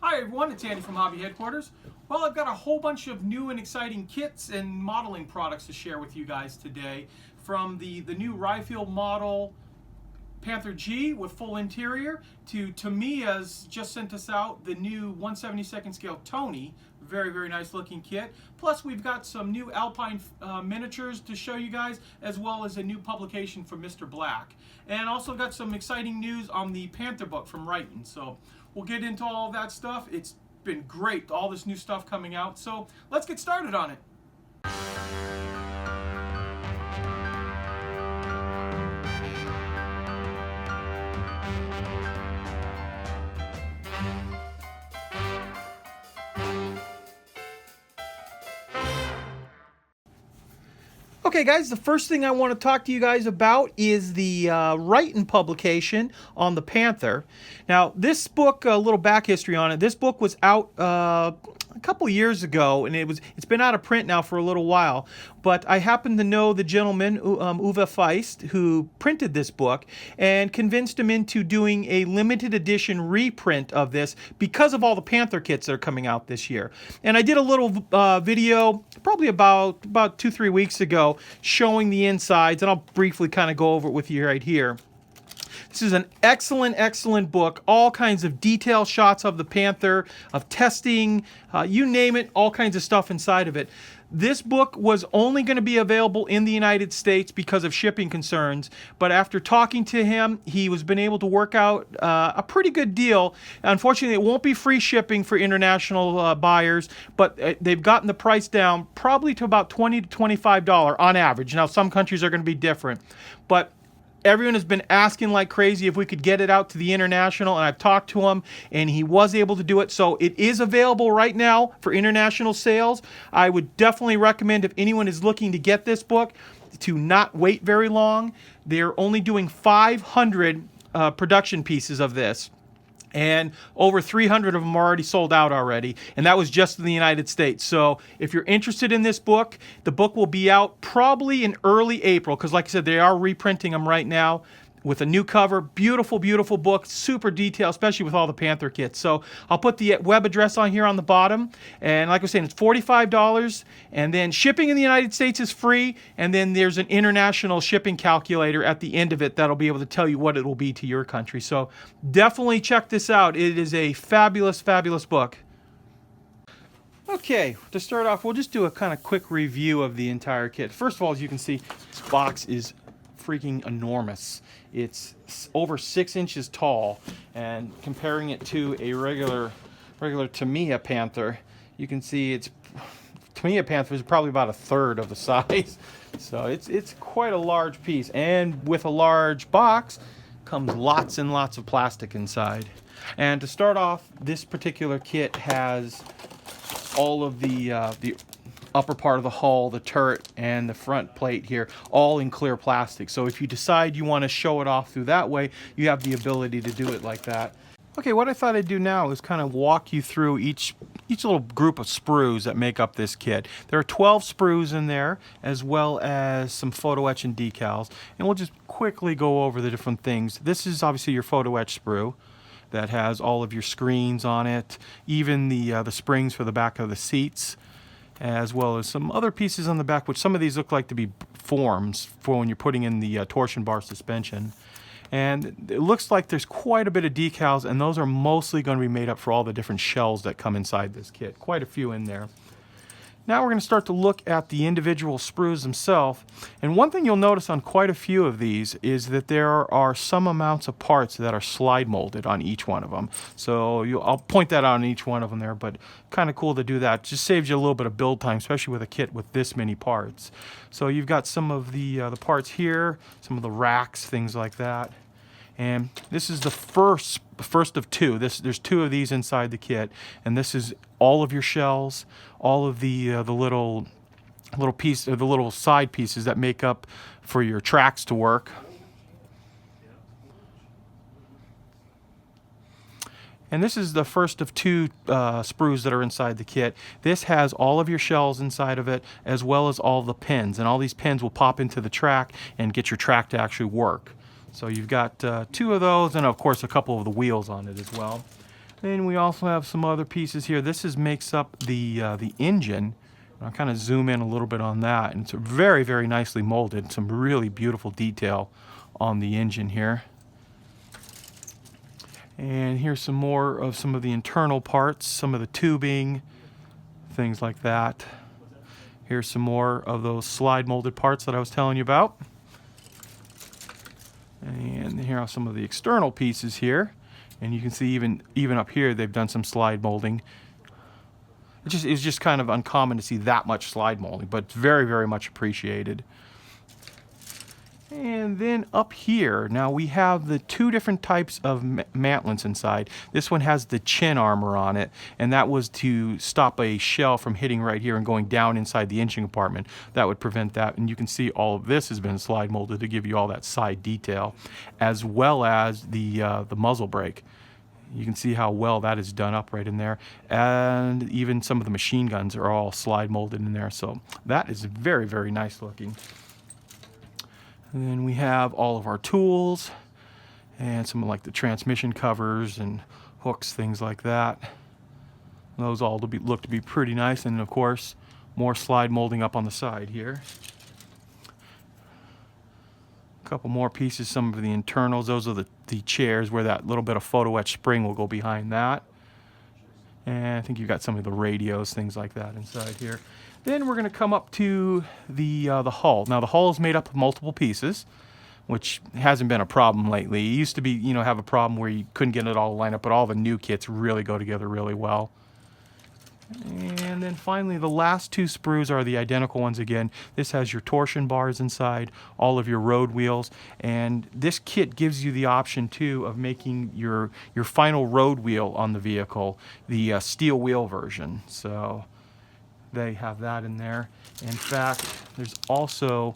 Hi everyone, it's Andy from Hobby Headquarters. Well, I've got a whole bunch of new and exciting kits and modeling products to share with you guys today. From the new Ryfield model Panther G with full interior to Tamiya's just sent us out the new 1/72nd scale Tony. Very nice looking kit. Plus we've got some new Alpine miniatures to show you guys, as well as a new publication from Mr. Black. And also got some exciting news on the Panther book from Ryfield. So we'll get into all of that stuff. It's been great, all this new stuff coming out. So let's get started on it. Okay guys, the first thing I want to talk to you guys about is the Ryfield publication on the Panther. Now this book, a little back history on it, this book was out a couple years ago, and it's been out of print now for a little while, but I happen to know the gentleman, Uwe Feist, who printed this book, and convinced him into doing a limited edition reprint of this because of all the Panther kits that are coming out this year. And I did a little video probably about 2-3 weeks ago showing the insides, and I'll briefly kind of go over it with you right here. This is an excellent book. All kinds of detail shots of the Panther, of testing, you name it, all kinds of stuff inside of it. This book was only going to be available in the United States because of shipping concerns, but after talking to him, he was been able to work out a pretty good deal. Unfortunately, it won't be free shipping for international buyers, but they've gotten the price down probably to about $20 to $25 on average. Now, some countries are going to be different, but everyone has been asking like crazy if we could get it out to the international, and I've talked to him, and he was able to do it. So it is available right now for international sales. I would definitely recommend, if anyone is looking to get this book, to not wait very long. They're only doing 500 production pieces of this, and over 300 of them are already sold out already, and that was just in the United States. So if you're interested in this book, the book will be out probably in early April, because like I said, they are reprinting them right now with a new cover. Beautiful book, super detailed, especially with all the Panther kits. So I'll put the web address on here on the bottom, and like I was saying, it's $45, and then shipping in the United States is free, and then there's an international shipping calculator at the end of it that'll be able to tell you what it will be to your country. So definitely check this out. It is a fabulous book. Okay, to start off, we'll just do a kind of quick review of the entire kit. First of all, as you can see, this box is freaking enormous. It's over 6 inches tall, and comparing it to a regular Tamiya Panther, you can see Tamiya Panther is probably about a third of the size. So it's quite a large piece, and with a large box comes lots and lots of plastic inside. And to start off, this particular kit has all of the upper part of the hull, the turret, and the front plate here, all in clear plastic. So if you decide you want to show it off through that way, you have the ability to do it like that. Okay, what I thought I'd do now is kind of walk you through each little group of sprues that make up this kit. There are 12 sprues in there, as well as some photo etch and decals, and we'll just quickly go over the different things. This is obviously your photo etch sprue that has all of your screens on it, even the springs for the back of the seats, as well as some other pieces on the back, which some of these look like to be forms for when you're putting in the torsion bar suspension. And it looks like there's quite a bit of decals, and those are mostly going to be made up for all the different shells that come inside this kit. Quite a few in there. Now we're going to start to look at the individual sprues themselves. And one thing you'll notice on quite a few of these is that there are some amounts of parts that are slide molded on each one of them. So I'll point that out on each one of them there, but kind of cool to do that. Just saves you a little bit of build time, especially with a kit with this many parts. So you've got some of the parts here, some of the racks, things like that. And this is the first of two. There's 2 of these inside the kit, and this is all of your shells, all of the little piece, or the little side pieces that make up for your tracks to work. And this is the first of 2 sprues that are inside the kit. This has all of your shells inside of it, as well as all the pins, and all these pins will pop into the track and get your track to actually work. So you've got 2 of those, and of course a couple of the wheels on it as well. Then we also have some other pieces here. Makes up the engine. I'll kind of zoom in a little bit on that, and it's very, very nicely molded. Some really beautiful detail on the engine here. And here's some more of some of the internal parts, some of the tubing, things like that. Here's some more of those slide molded parts that I was telling you about. And here are some of the external pieces here. And you can see even up here they've done some slide molding. It's just kind of uncommon to see that much slide molding, but it's very, very much appreciated. And then up here, now we have the two different types of mantlets inside. This one has the chin armor on it, and that was to stop a shell from hitting right here and going down inside the engine compartment. That would prevent that. And you can see all of this has been slide molded to give you all that side detail, as well as the muzzle brake. You can see how well that is done up right in there. And even some of the machine guns are all slide molded in there. So that is very, very nice looking. And then we have all of our tools and some of like the transmission covers and hooks, things like that. Those all look to be pretty nice. And of course, more slide molding up on the side here. A couple more pieces, some of the internals. Those are the chairs where that little bit of photo etch spring will go behind that. And I think you've got some of the radios, things like that inside here. Then we're going to come up to the hull. Now the hull is made up of multiple pieces, which hasn't been a problem lately. It used to be, have a problem where you couldn't get it all lined up, but all the new kits really go together really well. And then finally, the last two sprues are the identical ones again. This has your torsion bars inside, all of your road wheels, and this kit gives you the option too of making your final road wheel on the vehicle the steel wheel version. So they have that in there. In fact, there's also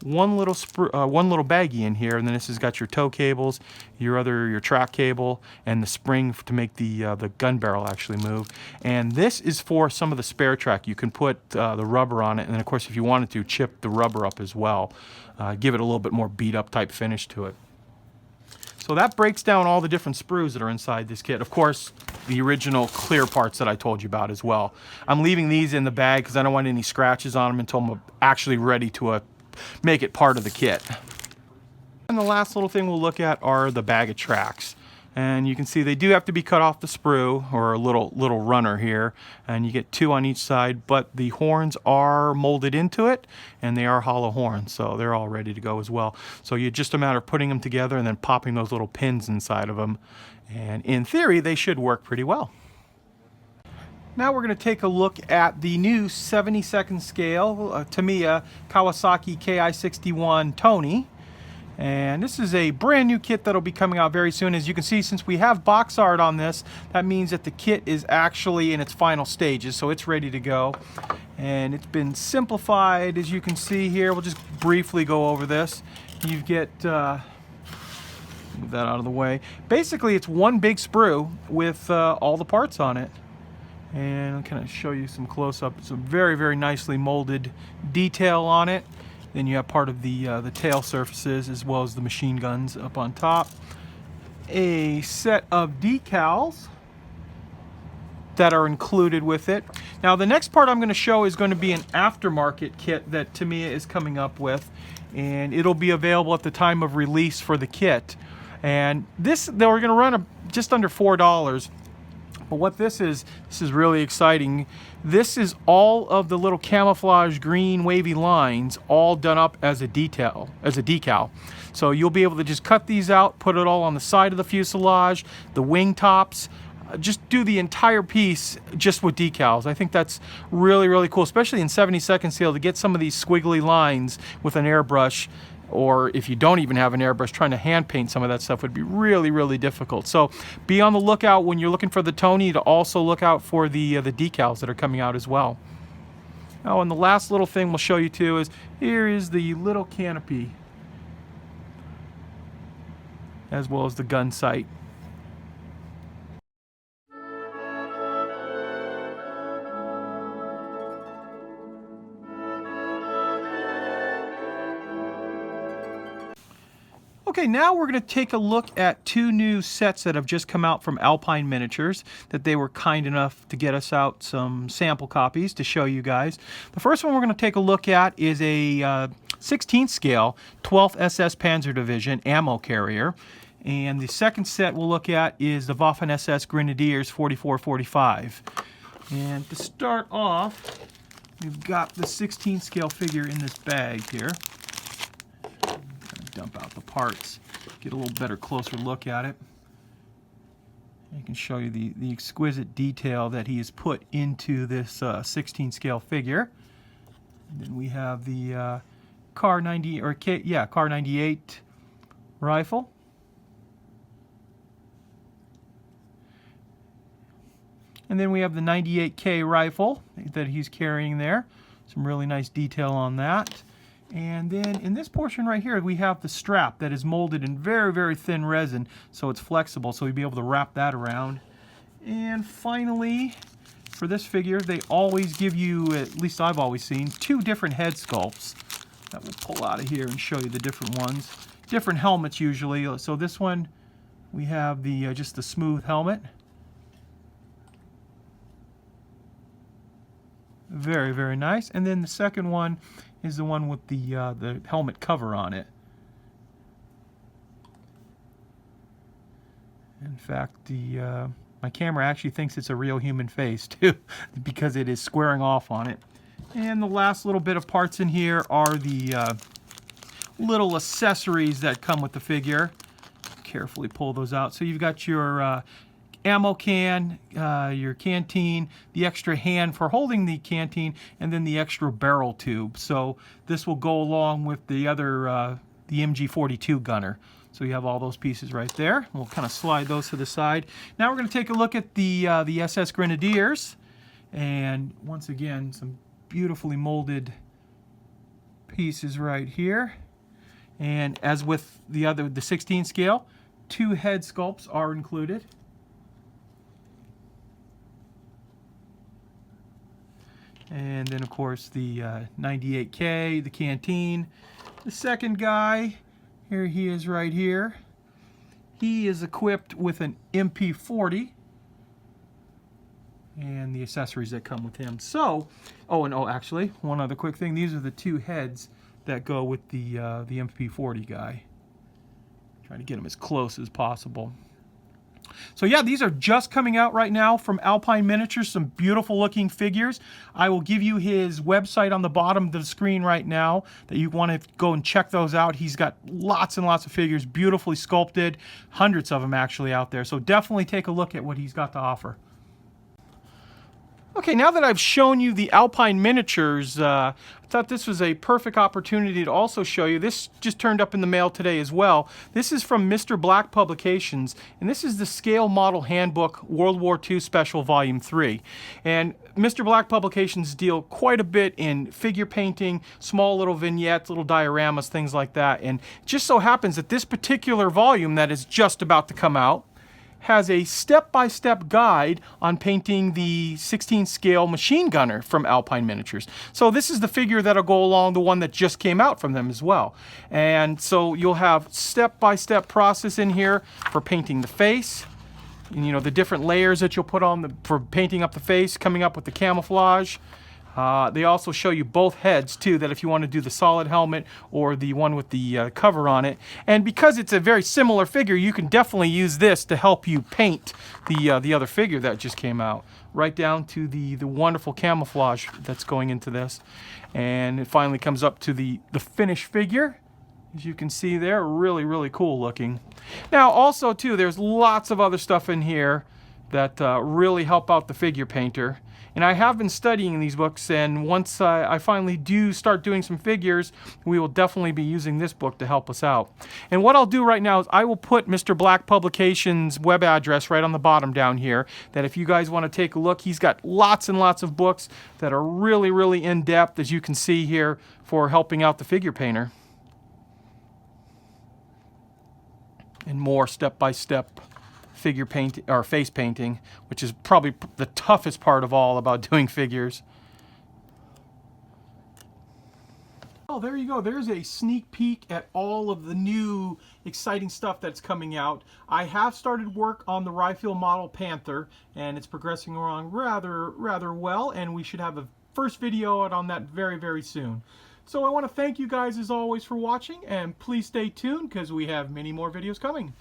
one little baggie in here, and then this has got your tow cables, your track cable, and the spring to make the gun barrel actually move. And this is for some of the spare track. You can put the rubber on it, and then of course if you wanted to, chip the rubber up as well. Give it a little bit more beat up type finish to it. So that breaks down all the different sprues that are inside this kit. Of course, the original clear parts that I told you about as well. I'm leaving these in the bag because I don't want any scratches on them until I'm actually ready to make it part of the kit. And the last little thing we'll look at are the bag of tracks. And you can see they do have to be cut off the sprue, or a little runner here, and you get two on each side, but the horns are molded into it, and they are hollow horns, so they're all ready to go as well. So it's just a matter of putting them together and then popping those little pins inside of them, and in theory they should work pretty well. Now we're going to take a look at the new 72nd scale Tamiya Kawasaki Ki-61 Tony. And this is a brand new kit that'll be coming out very soon. As you can see, since we have box art on this, that means that the kit is actually in its final stages, so it's ready to go. And it's been simplified, as you can see here. We'll just briefly go over this. You get, move that out of the way. Basically, it's one big sprue with all the parts on it. And I'll kind of show you some close-up. It's a very, very nicely molded detail on it. Then you have part of the tail surfaces as well as the machine guns up on top. A set of decals that are included with it. Now the next part I'm going to show is going to be an aftermarket kit that Tamiya is coming up with, and it'll be available at the time of release for the kit. And this, they were going to run just under $4. But what this is really exciting. This is all of the little camouflage green wavy lines all done up as a decal. So you'll be able to just cut these out, put it all on the side of the fuselage, the wing tops, just do the entire piece just with decals. I think that's really, really cool, especially in 72nd scale, to get some of these squiggly lines with an airbrush. Or if you don't even have an airbrush, trying to hand paint some of that stuff would be really, really difficult. So be on the lookout when you're looking for the Tony to also look out for the decals that are coming out as well. Now, and the last little thing we'll show you too is, here is the little canopy, as well as the gun sight. Okay, now we're going to take a look at two new sets that have just come out from Alpine Miniatures that they were kind enough to get us out some sample copies to show you guys. The first one we're going to take a look at is a 16th scale 12th SS Panzer Division ammo carrier. And the second set we'll look at is the Waffen SS Grenadiers 4445. And to start off, we've got the 16th scale figure in this bag here. Dump out the parts, get a little better, closer look at it. I can show you the exquisite detail that he has put into this 16 scale figure. And then we have the Kar 98 rifle. And then we have the 98K rifle that he's carrying there. Some really nice detail on that. And then in this portion right here, we have the strap that is molded in very, very thin resin, so it's flexible, so you'll be able to wrap that around. And finally, for this figure, they always give you, at least I've always seen, two different head sculpts that we'll pull out of here and show you the different ones. Different helmets usually. So this one, we have the just the smooth helmet. Very, very nice. And then the second one is the one with the helmet cover on it. In fact, my camera actually thinks it's a real human face too, because it is squaring off on it. And the last little bit of parts in here are the little accessories that come with the figure. Carefully pull those out. So you've got your ammo can, your canteen, the extra hand for holding the canteen, and then the extra barrel tube. So this will go along with the other, the MG42 gunner. So you have all those pieces right there. We'll kind of slide those to the side. Now we're going to take a look at the SS Grenadiers. And once again, some beautifully molded pieces right here. And as with the 16 scale, two head sculpts are included. And then, of course, the 98K, the canteen. The second guy, here he is right here. He is equipped with an MP40 and the accessories that come with him. So, actually, one other quick thing. These are the two heads that go with the MP40 guy. Trying to get them as close as possible. So yeah, these are just coming out right now from Alpine Miniatures, some beautiful looking figures. I will give you his website on the bottom of the screen right now that you want to go and check those out. He's got lots and lots of figures, beautifully sculpted, hundreds of them actually out there. So definitely take a look at what he's got to offer. Okay, now that I've shown you the Alpine Miniatures, I thought this was a perfect opportunity to also show you. This just turned up in the mail today as well. This is from Mr. Black Publications, and this is the Scale Model Handbook World War II Special Volume 3. And Mr. Black Publications deal quite a bit in figure painting, small little vignettes, little dioramas, things like that. And it just so happens that this particular volume that is just about to come out has a step-by-step guide on painting the 16 scale machine gunner from Alpine Miniatures. So this is the figure that'll go along the one that just came out from them as well. And so you'll have step-by-step process in here for painting the face, and, you know, the different layers that you'll put on for painting up the face, coming up with the camouflage. They also show you both heads too, that if you want to do the solid helmet or the one with the cover on it. And because it's a very similar figure, you can definitely use this to help you paint the other figure that just came out, right down to the wonderful camouflage that's going into this. And it finally comes up to the finished figure. As you can see there, really, really cool looking. Now also too, there's lots of other stuff in here that really help out the figure painter. And I have been studying these books, and once I finally do start doing some figures, we will definitely be using this book to help us out. And what I'll do right now is I will put Mr. Black Publications' web address right on the bottom down here, that if you guys want to take a look, he's got lots and lots of books that are really, really in-depth, as you can see here, for helping out the figure painter. And more step-by-step figure painting or face painting, which is probably the toughest part of all about doing figures. Well, there you go. There's a sneak peek at all of the new exciting stuff that's coming out. I have started work on the Ryfield model Panther, and it's progressing along rather well, and we should have a first video out on that very soon. So I want to thank you guys as always for watching, and please stay tuned because we have many more videos coming.